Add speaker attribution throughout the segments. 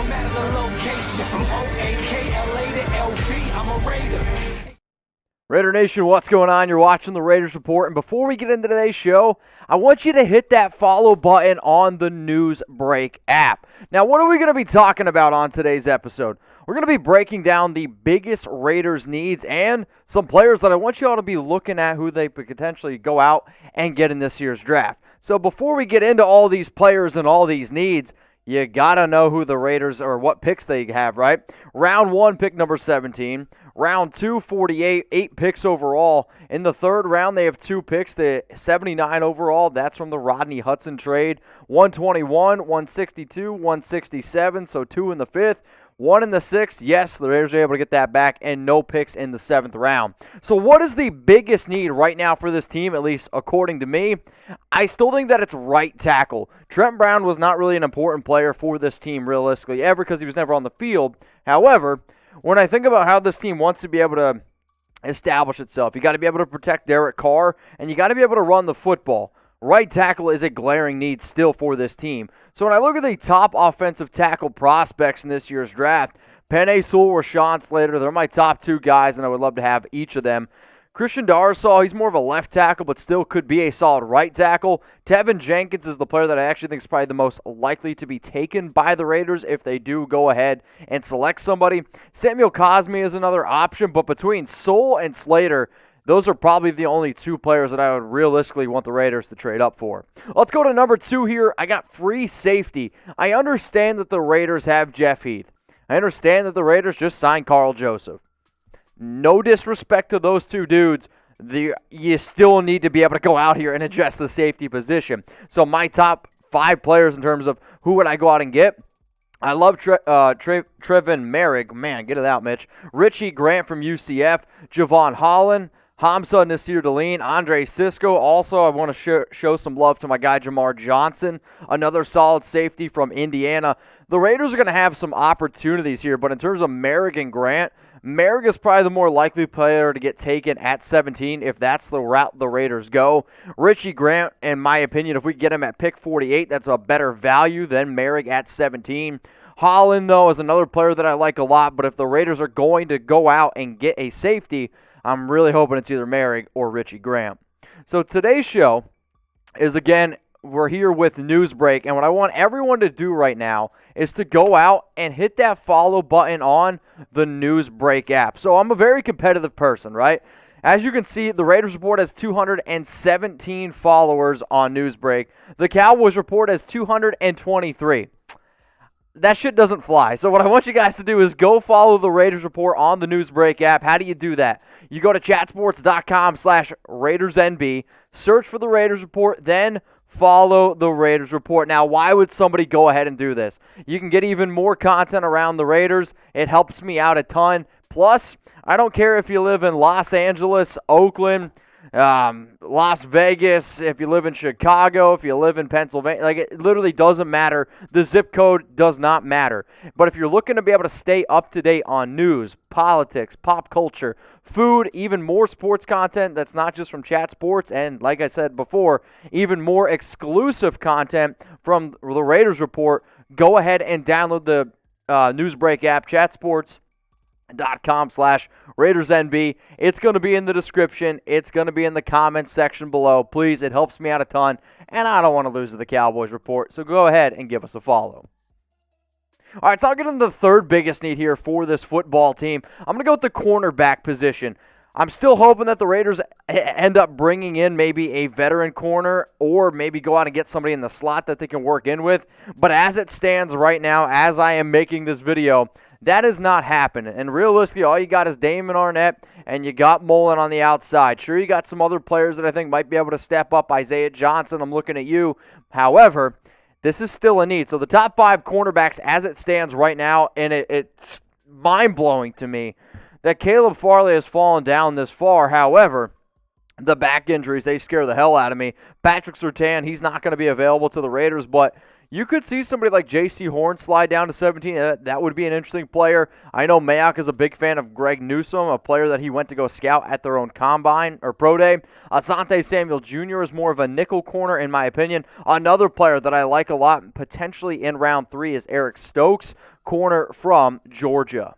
Speaker 1: matter the location. From O-A-K-L-A to L-V, I'm a Raider.
Speaker 2: Raider Nation, what's going on? You're watching the Raiders Report, and before we get into today's show, I want you to hit that follow button on the Newsbreak app. Now, what are we going to be talking about on today's episode? We're going to be breaking down the biggest Raiders needs and some players that I want you all to be looking at who they could potentially go out and get in this year's draft. So before we get into all these players and all these needs, you got to know who the Raiders or what picks they have, right? Round 1, pick number 17. Round 2, 48, 8 picks overall. In the third round, they have 2 picks, the 79 overall. That's from the Rodney Hudson trade. 121, 162, 167, so 2 in the 5th. 1 in the 6th, yes, the Raiders are able to get that back, and no picks in the 7th round. So what is the biggest need right now for this team, at least according to me? I still think that it's right tackle. Trent Brown was not really an important player for this team realistically ever because he was never on the field. However, when I think about how this team wants to be able to establish itself, you got to be able to protect Derek Carr, and you got to be able to run the football. Right tackle is a glaring need still for this team. So when I look at the top offensive tackle prospects in this year's draft, Penei, Sewell, Rashawn, Slater, they're my top 2 guys, and I would love to have each of them. Christian Darrisaw, he's more of a left tackle, but still could be a solid right tackle. Teven Jenkins is the player that I actually think is probably the most likely to be taken by the Raiders if they do go ahead and select somebody. Samuel Cosmi is another option, but between Sewell and Slater, those are probably the only 2 players that I would realistically want the Raiders to trade up for. Let's go to number 2 here. I got free safety. I understand that the Raiders have Jeff Heath. I understand that the Raiders just signed Carl Joseph. No disrespect to those 2 dudes. You still need to be able to go out here and address the safety position. So my top 5 players in terms of who would I go out and get, I love Trevon Moehrig. Man, get it out, Mitch. Richie Grant from UCF. Jevon, Holland. Hamsah Nasirldeen, Cisco. Also, I want to show some love to my guy Jamar Johnson, another solid safety from Indiana. The Raiders are going to have some opportunities here, but in terms of Moehrig and Grant, Moehrig is probably the more likely player to get taken at 17 if that's the route the Raiders go. Richie Grant, in my opinion, if we get him at pick 48, that's a better value than Moehrig at 17. Holland, though, is another player that I like a lot, but if the Raiders are going to go out and get a safety, I'm really hoping it's either Moehrig or Richie Grant. So today's show is, again, we're here with Newsbreak, and what I want everyone to do right now is to go out and hit that follow button on the Newsbreak app. So I'm a very competitive person, right? As you can see, the Raiders Report has 217 followers on Newsbreak. The Cowboys Report has 223. That shit doesn't fly. So what I want you guys to do is go follow the Raiders Report on the Newsbreak app. How do you do that? You go to chatsports.com/RaidersNB, search for the Raiders Report, then follow the Raiders Report. Now, why would somebody go ahead and do this? You can get even more content around the Raiders. It helps me out a ton. Plus, I don't care if you live in Los Angeles, Oakland, Las Vegas, if you live in Chicago, if you live in Pennsylvania, like it literally doesn't matter. The zip code does not matter. But if you're looking to be able to stay up to date on news, politics, pop culture, food, even more sports content that's not just from Chat Sports, and like I said before, even more exclusive content from the Raiders Report, go ahead and download the Newsbreak app, chatsports.com/RaidersNB. It's going to be in the description. It's going to be in the comments section below. Please, it helps me out a ton, and I don't want to lose to the Cowboys Report, so go ahead and give us a follow. All right, so I'll get into the third biggest need here for this football team. I'm going to go with the cornerback position. I'm still hoping that the Raiders end up bringing in maybe a veteran corner or maybe go out and get somebody in the slot that they can work in with. But as it stands right now, as I am making this video, that is not happening. And realistically, all you got is Damon Arnett and you got Mullen on the outside. Sure, you got some other players that I think might be able to step up. Isaiah Johnson, I'm looking at you. However, this is still a need. So the top 5 cornerbacks as it stands right now, and it's mind-blowing to me that Caleb Farley has fallen down this far. However, the back injuries, they scare the hell out of me. Patrick Surtain, he's not going to be available to the Raiders, but You could see somebody like Jaycee Horn slide down to 17. That would be an interesting player. I know Mayock is a big fan of Greg Newsome, a player that he went to go scout at their own combine or pro day. Asante Samuel Jr. is more of a nickel corner, in my opinion. Another player that I like a lot, potentially in round 3, is Eric Stokes, corner from Georgia.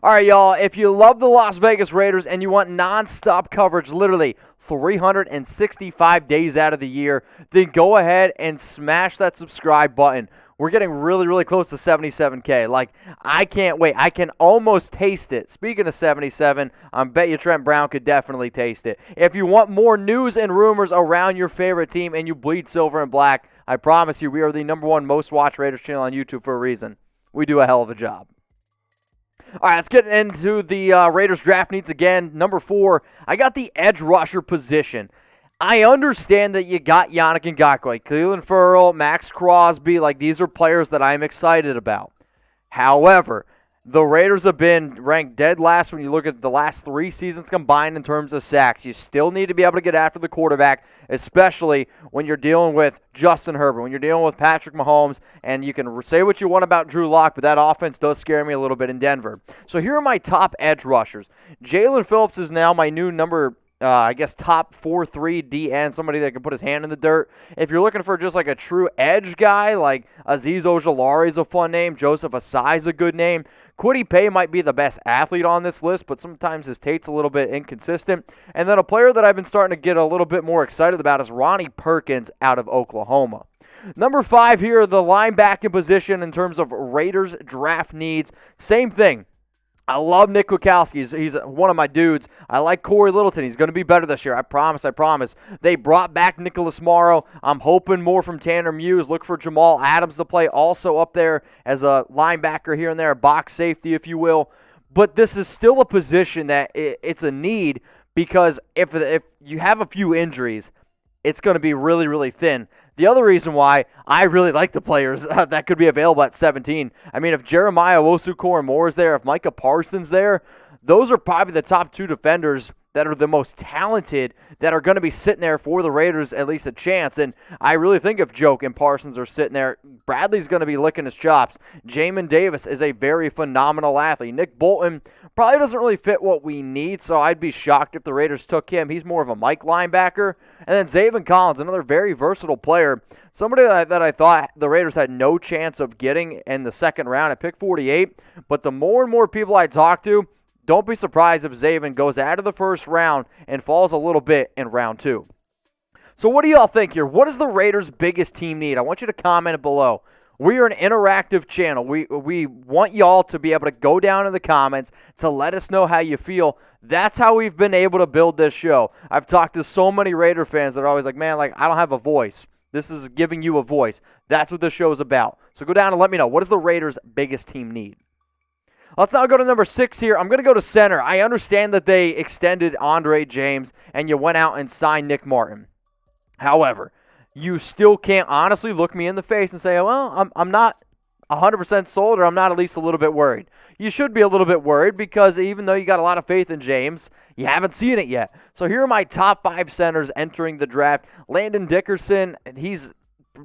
Speaker 2: All right, y'all, if you love the Las Vegas Raiders and you want nonstop coverage, literally 365 days out of the year, then go ahead and smash that subscribe button. We're getting really, really close to 77K. Like, I can't wait. I can almost taste it. Speaking of 77, I bet you Trent Brown could definitely taste it. If you want more news and rumors around your favorite team and you bleed silver and black, I promise you we are the #1 most watched Raiders channel on YouTube for a reason. We do a hell of a job. All right, let's get into the Raiders draft needs again. Number 4, I got the edge rusher position. I understand that you got Yannick Ngakoue, Cleveland Ferrell, Max Crosby. Like, these are players that I'm excited about. However, the Raiders have been ranked dead last when you look at the last 3 seasons combined in terms of sacks. You still need to be able to get after the quarterback, especially when you're dealing with Justin Herbert, when you're dealing with Patrick Mahomes, and you can say what you want about Drew Lock, but that offense does scare me a little bit in Denver. So here are my top edge rushers. Jalen Phillips is now my new top 4-3 DN, somebody that can put his hand in the dirt. If you're looking for just like a true edge guy, like Azeez Ojulari is a fun name. Joseph Asai is a good name. Kwity Paye might be the best athlete on this list, but sometimes his tape's a little bit inconsistent. And then a player that I've been starting to get a little bit more excited about is Ronnie Perkins out of Oklahoma. Number 5 here, the linebacking position in terms of Raiders draft needs. Same thing. I love Nick Kwiatkowski. He's one of my dudes. I like Corey Littleton. He's going to be better this year. I promise. They brought back Nicholas Morrow. I'm hoping more from Tanner Muse. Look for Jamal Adams to play also up there as a linebacker here and there, a box safety, if you will. But this is still a position that it's a need because if you have a few injuries, it's going to be really, really thin. The other reason why I really like the players that could be available at 17, I mean, if Jeremiah Owusu-Koramoah is there, if Micah Parsons there, those are probably the top 2 defenders that are the most talented that are going to be sitting there for the Raiders at least a chance. And I really think if Joke and Parsons are sitting there, Bradley's going to be licking his chops. Jamin Davis is a very phenomenal athlete. Nick Bolton probably doesn't really fit what we need, so I'd be shocked if the Raiders took him. He's more of a Mike linebacker. And then Zaven Collins, another very versatile player, somebody that I thought the Raiders had no chance of getting in the second round at pick 48. But the more and more people I talk to, don't be surprised if Zaven goes out of the first round and falls a little bit in round 2. So what do y'all think here? What is the Raiders' biggest team need? I want you to comment below. We are an interactive channel. We want y'all to be able to go down in the comments to let us know how you feel. That's how we've been able to build this show. I've talked to so many Raider fans that are always like, man, like I don't have a voice. This is giving you a voice. That's what this show is about. So go down and let me know. What does the Raiders' biggest team need? Let's now go to number 6 here. I'm going to go to center. I understand that they extended Andre James and you went out and signed Nick Martin. However, you still can't honestly look me in the face and say, well, I'm not 100% sold or I'm not at least a little bit worried. You should be a little bit worried because even though you got a lot of faith in James, you haven't seen it yet. So here are my top 5 centers entering the draft. Landon Dickerson, he's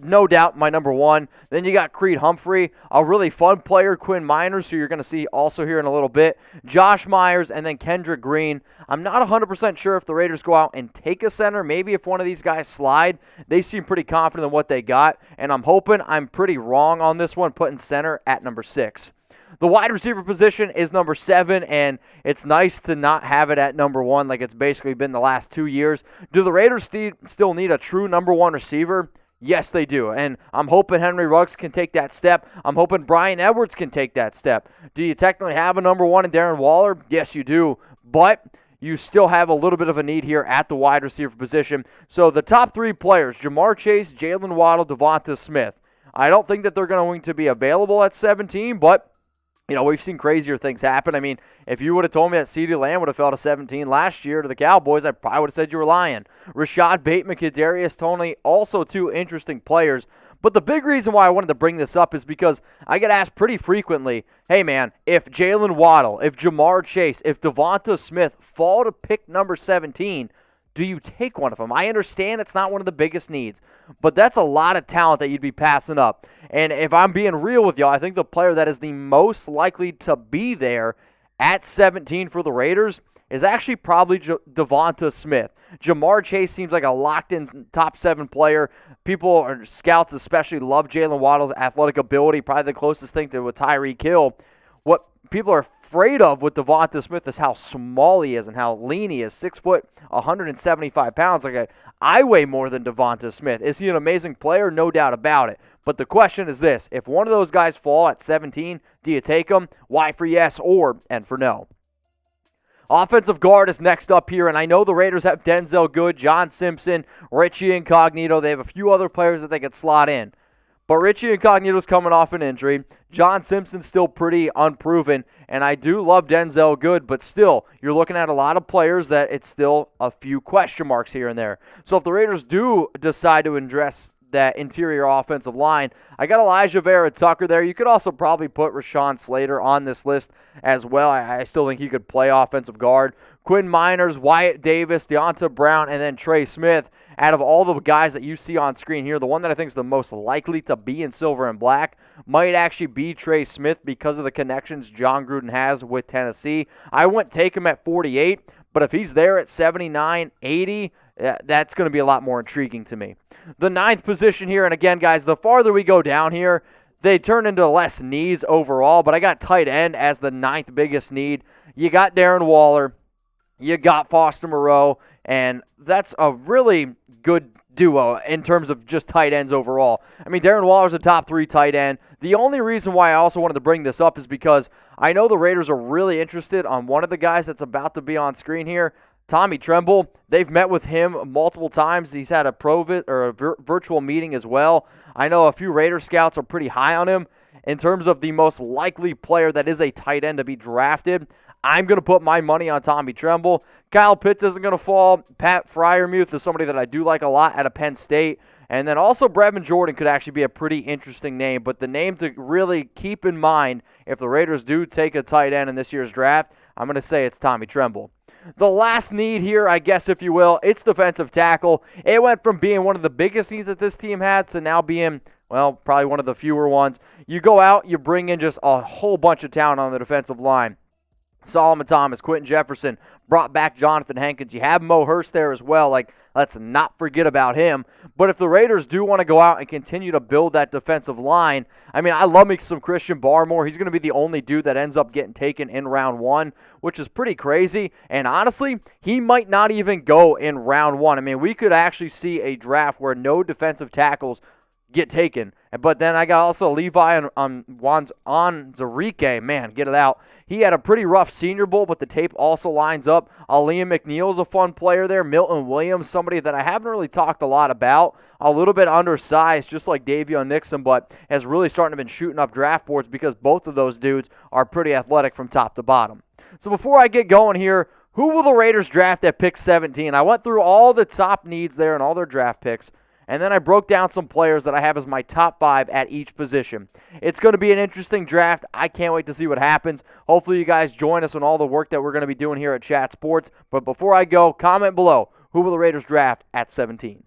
Speaker 2: no doubt my number 1. Then you got Creed Humphrey, a really fun player, Quinn Miners, who you're going to see also here in a little bit, Josh Myers, and then Kendrick Green. I'm not 100% sure if the Raiders go out and take a center. Maybe if one of these guys slide, they seem pretty confident in what they got, and I'm hoping I'm pretty wrong on this one, putting center at number 6. The wide receiver position is number 7, and it's nice to not have it at number 1 like it's basically been the last 2 years. Do the Raiders still need a true number 1 receiver? Yes, they do, and I'm hoping Henry Ruggs can take that step. I'm hoping Brian Edwards can take that step. Do you technically have a number 1 in Darren Waller? Yes, you do, but you still have a little bit of a need here at the wide receiver position. So the top 3 players, Jamar Chase, Jalen Waddle, Devonta Smith. I don't think that they're going to be available at 17, but you know, we've seen crazier things happen. I mean, if you would have told me that CeeDee Lamb would have fell to 17 last year to the Cowboys, I probably would have said you were lying. Rashad Bateman, Kadarius Toney, also 2 interesting players. But the big reason why I wanted to bring this up is because I get asked pretty frequently, hey man, if Jalen Waddle, if Jamar Chase, if Devonta Smith fall to pick number 17, do you take one of them? I understand it's not one of the biggest needs, but that's a lot of talent that you'd be passing up. And if I'm being real with y'all, I think the player that is the most likely to be there at 17 for the Raiders is actually probably Devonta Smith. Jamar Chase seems like a locked-in top 7 player. People, or scouts especially, love Jalen Waddle's athletic ability, probably the closest thing to a Tyreek Hill. What people are afraid of with Devonta Smith is how small he is and how lean he is. 6 foot, 175 pounds. I weigh more than Devonta Smith. Is he an amazing player? No doubt about it. But the question is this: if one of those guys fall at 17, do you take them? Why for yes or and for no? Offensive guard is next up here, and I know the Raiders have Denzel Good, John Simpson, Richie Incognito. They have a few other players that they could slot in. But Richie Incognito's coming off an injury. John Simpson's still pretty unproven, and I do love Denzel Good, but still, you're looking at a lot of players that it's still a few question marks here and there. So if the Raiders do decide to address that interior offensive line, I got Elijah Vera Tucker there. You could also probably put Rashawn Slater on this list as well. I still think he could play offensive guard. Quinn Miners, Wyatt Davis, Deonta Brown, and then Trey Smith. Out of all the guys that you see on screen here, the one that I think is the most likely to be in silver and black might actually be Trey Smith because of the connections John Gruden has with Tennessee. I wouldn't take him at 48, but if he's there at 79, 80, that's going to be a lot more intriguing to me. The 9th position here, and again, guys, the farther we go down here, they turn into less needs overall, but I got tight end as the 9th biggest need. You got Darren Waller, you got Foster Moreau, and that's a really good duo in terms of just tight ends overall. I mean, Darren Waller's a top 3 tight end. The only reason why I also wanted to bring this up is because I know the Raiders are really interested on one of the guys that's about to be on screen here, Tommy Tremble. They've met with him multiple times. He's had a virtual meeting as well. I know a few Raider scouts are pretty high on him in terms of the most likely player that is a tight end to be drafted. I'm going to put my money on Tommy Tremble. Kyle Pitts isn't going to fall. Pat Freiermuth is somebody that I do like a lot out of Penn State. And then also Brevin Jordan could actually be a pretty interesting name. But the name to really keep in mind if the Raiders do take a tight end in this year's draft, I'm going to say it's Tommy Tremble. The last need here, I guess, if you will, it's defensive tackle. It went from being one of the biggest needs that this team had to now being, well, probably one of the fewer ones. You go out, you bring in just a whole bunch of talent on the defensive line. Solomon Thomas, Quentin Jefferson, brought back Jonathan Hankins. You have Mo Hurst there as well. Let's not forget about him. But if the Raiders do want to go out and continue to build that defensive line, I mean, I love me some Christian Barmore. He's going to be the only dude that ends up getting taken in round 1, which is pretty crazy. And honestly, he might not even go in round 1. I mean, we could actually see a draft where no defensive tackles get taken. But then I got also Levi on Onwuzurike. Man, get it out. He had a pretty rough Senior Bowl, but the tape also lines up. Liam McNeil's a fun player there. Milton Williams, somebody that I haven't really talked a lot about. A little bit undersized, just like Davion Nixon, but has really starting to been shooting up draft boards because both of those dudes are pretty athletic from top to bottom. So before I get going here, who will the Raiders draft at pick 17? I went through all the top needs there and all their draft picks. And then I broke down some players that I have as my top 5 at each position. It's going to be an interesting draft. I can't wait to see what happens. Hopefully you guys join us on all the work that we're going to be doing here at Chat Sports. But before I go, comment below, who will the Raiders draft at 17?